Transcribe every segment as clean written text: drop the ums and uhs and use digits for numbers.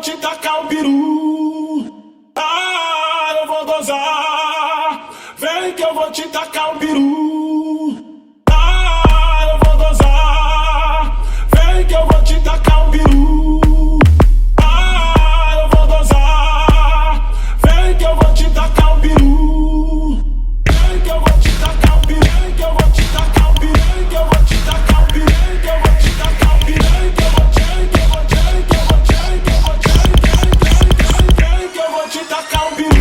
te tacar o peru. Ah, eu vou gozar. Vem que eu vou te tacar o peru. Ah, eu vou gozar. Vem que eu vou te tacar o peru. Ah, eu vou gozar. Vem que eu vou te tacar o peru. Vem que eu vou te tacar o peru. Vem que eu vou te tacar o peru. Vem que eu vou te tacar o peru. Vem que eu vou te tacar o peru. Vem que eu vou te tacar o peru.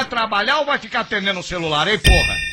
Trabalhar ou vai ficar atendendo o celular, hein, porra?